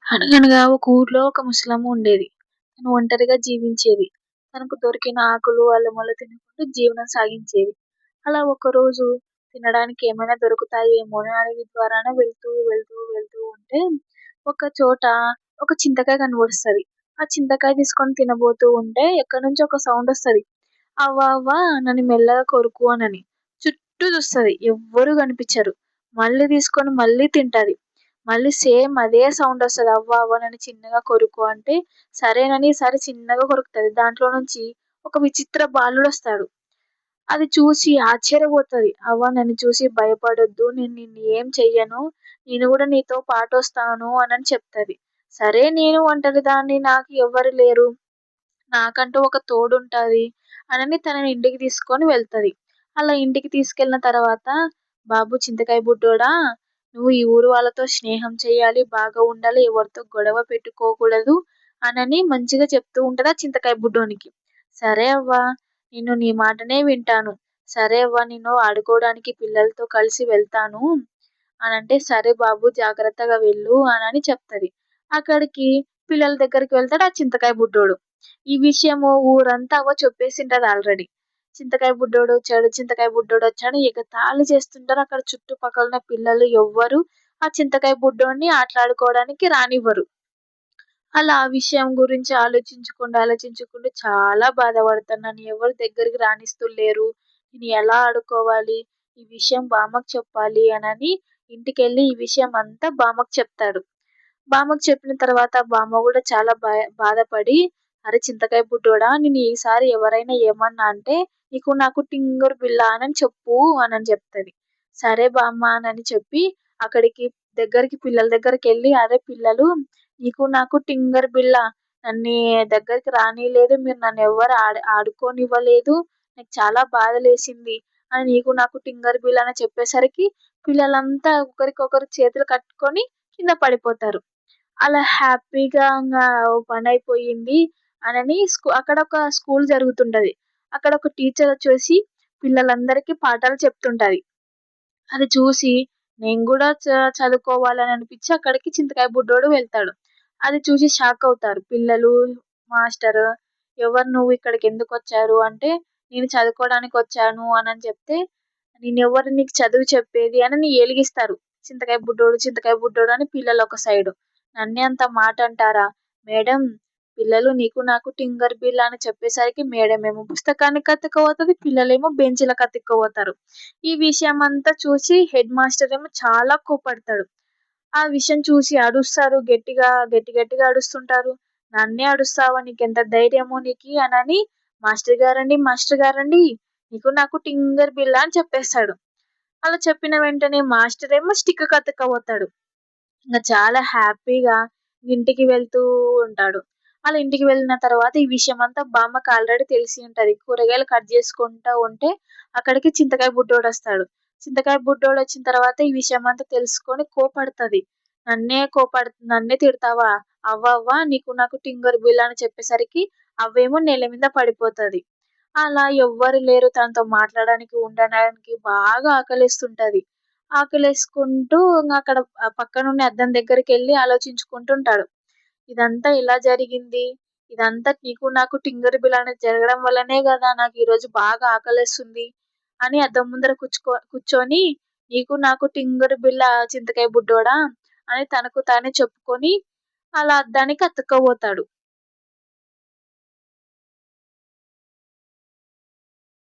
అనగనగా ఒక ఊర్లో ఒక ముసలమ్మ ఉండేది. తను ఒంటరిగా జీవించేది. తనకు దొరికిన ఆకులు, అల్లములు తినుకుంటూ జీవనం సాగించేది. అలా ఒకరోజు తినడానికి ఏమైనా దొరుకుతాయేమో అని అడవి ద్వారాన వెళ్తూ ఉంటే ఒక చోట ఒక చింతకాయ కనబడుస్తది. ఆ చింతకాయ తీసుకొని తినబోతూ ఉంటే ఎక్కడి నుంచో ఒక సౌండ్ వస్తది. అవ్వ అవ్వ నన్ను మెల్లగా కొరుకు అనని. చుట్టూ చూస్తది. ఎవ్వరూ కనిపించరు. మళ్ళీ తీసుకొని మళ్ళీ తింటది. మళ్ళీ సేమ్ అదే సౌండ్ వస్తది. అవ్వ అవ్వ నన్ను చిన్నగా కొరుకు అంటే సరేనని ఈసారి చిన్నగా కొరుకుతది. దాంట్లో నుంచి ఒక విచిత్ర బాలుడొస్తాడు. అది చూసి ఆశ్చర్యపోతది. అవ్వ నన్ను చూసి భయపడొద్దు. నేను నిన్ను ఏం చెయ్యను. నేను గూడా నీతో పాటొస్తాను అనని చెప్తది. సరే నేను ఒంటరిదాన్ని నాకు ఎవ్వరు లేరు. నాకంటూ ఒక తోడుంటది అనని తనని ఇంటికి తీసుకొని వెళ్తది. అలా ఇంటికి తీసుకెళ్ళిన తర్వాత, "బాబు చింతకాయ బుడ్డోడా, నువ్వు ఈ ఊరు వాళ్ళతో స్నేహం చేయాలి, బాగా ఉండాలి, ఎవరితో గొడవ పెట్టుకోకూడదు" అనని మంచిగా చెప్తూ ఉంటది ఆ చింతకాయ బుడ్డోనికి. "సరే అవ్వ, నేను నీ మాటనే వింటాను. సరే అవ్వ నేను ఆడుకోవడానికి పిల్లలతో కలిసి వెళ్తాను" అనంటే, "సరే బాబు జాగ్రత్తగా వెళ్ళు" అనని చెప్తది. అక్కడికి పిల్లల దగ్గరికి వెళ్తాడు ఆ చింతకాయ బుడ్డోడు. ఈ విషయము ఊరంతా చెప్పేసింటది ఆల్రెడీ. చింతకాయ బుడ్డోడొచ్చాడు, చింతకాయ బుడ్డోడొచ్చాడు ఎగతాళి చేస్తుంటారు. అక్కడ చుట్టుపక్కల ఉన్న పిల్లలు ఎవ్వరు ఆ చింతకాయ బుడ్డోడిని ఆటలాడుకోవడానికి రానివ్వరు. అలా ఆ విషయం గురించి ఆలోచించుకుంటూ చాలా బాధపడతాను. నన్ను ఎవరు దగ్గరికి రానిస్తులేరు. నేను ఎలా ఆడుకోవాలి? ఈ విషయం బామ్మకి చెప్పాలి అనని ఇంటికెళ్ళి ఈ విషయం అంతా బామ్మకి చెప్తాడు. బామ్మకి చెప్పిన తర్వాత బామ్మ గూడా చాలా బాధపడి, "అరె చింతకాయ బుడ్డోడా! నిన్ను ఈసారి ఎవరైనా ఏమన్నా అంటే నీకు నాకు టింగురు బిళ్ళ అనని చెప్పు" అనని చెప్తది. సరే బామ్మ అనని చెప్పి అక్కడికి పిల్లల దగ్గరికెళ్ళి, "అరె పిల్లలు నీకు నాకు టింగర్ బిళ్ళ. నన్ను దగ్గరికి రానీయలేదు. మీరు నన్నెవ్వరు ఆడుకోనివ్వలేదు. నాకు చాలా బాధలేసింది" అని "నీకు నాకు టింగర్ బిళ్ళ" అని చెప్పేసరికి పిల్లలంతా ఒకరికొకరు చేతులు కట్టుకొని కింద పడిపోతారు. అలా హ్యాపీగా ఓ పనైపోయింది అనని అక్కడ ఒక స్కూల్ జరుగుతుంటది. అక్కడ ఒక టీచరొచ్చేసి పిల్లలందరికీ పాఠాలు చెప్తుంటది. అది చూసి నేను గూడా చదువుకోవాలని అనిపించి అక్కడికి చింతకాయ బుడ్డోడు వెళ్తాడు. అది చూసి షాకవుతారు పిల్లలు, మాస్టరు. "ఎవరు నువ్వు ఇక్కడికెందుకొచ్చారు?" అంటే, "నేను చదువుకోవడానికొచ్చాను" అనని చెప్తే, "నేనెవరు నీకు చదువు చెప్పేది" అనని ఏలిగిస్తారు. చింతకాయ బుడ్డోడు అని పిల్లలొక సైడు. నన్నే అంత మాటంటారా? మేడం పిల్లలు నీకు నాకు టింగర్ బిళ్ళ అని చెప్పేసరికి మేడమేమో పుస్తకానికి అతుక్కపోతది. పిల్లలేమో బెంచీలకు అతుక్కపోతారు. ఈ విషయమంతా చూసి హెడ్ మాస్టరేమో చాలా కోప్పడతాడు. ఆ విషయం చూసి అరుస్తారు గట్టిగా, గట్టిగా అరుస్తుంటారు. "నన్నే అరుస్తావా? నీకెంత ధైర్యము నీకి" అనని మాస్టర్ గారండి నీకు నాకు టింగర్ బిళ్ళ" అని చెప్పేస్తాడు. అలా చెప్పిన వెంటనే మాస్టరేమో స్టిక్‌కి అతుక్కపోతాడు. ఇంగ చాలా హ్యాపీగా ఇంటికి వెళ్తూ ఉంటాడు. అలా ఇంటికి వెళ్ళిన తర్వాత ఈ విషయమంతా బామ్మకి ఆల్రెడీ తెలిసి ఉంటది. కూరగాయలు కట్ చేసుకుంటా ఉంటే అక్కడికి చింతకాయ బుడ్డోడొస్తాడు. చింతకాయ బుడ్డోడొచ్చిన తర్వాత ఈ విషయమంతా తెలుసుకొని కోపడతది. నన్నే తిడతావా? అవ్వవ్వ నీకు నాకు టింగర్ బిళ్ళ అని చెప్పేసరికి అవ్వేమో నేల మీద పడిపోతది. అలా ఎవ్వరు లేరు తనతో మాట్లాడడానికి, ఉండడానికి బాగా ఆకలేస్తుంటది. ఆకలేసుకుంటూ ఇంగక్కడ పక్కనున్న అద్దం దగ్గరికెళ్ళి ఆలోచించుకుంటుంటాడు. ఇదంతా ఎలా జరిగింది? ఇదంతా నీకు నాకు టింగర్ బిళ్ళ అనేది జరగడం వల్లనే గదా! నాకు ఈరోజు బాగా ఆకలేస్తుంది అని అద్దం ముందర కూర్చొని నీకు నాకు టింగర్ బిళ్ళ చింతకాయ బుడ్డోడా అని తనకు తానే చెప్పుకొని అలా అద్దానికి అతుక్కపోతాడు.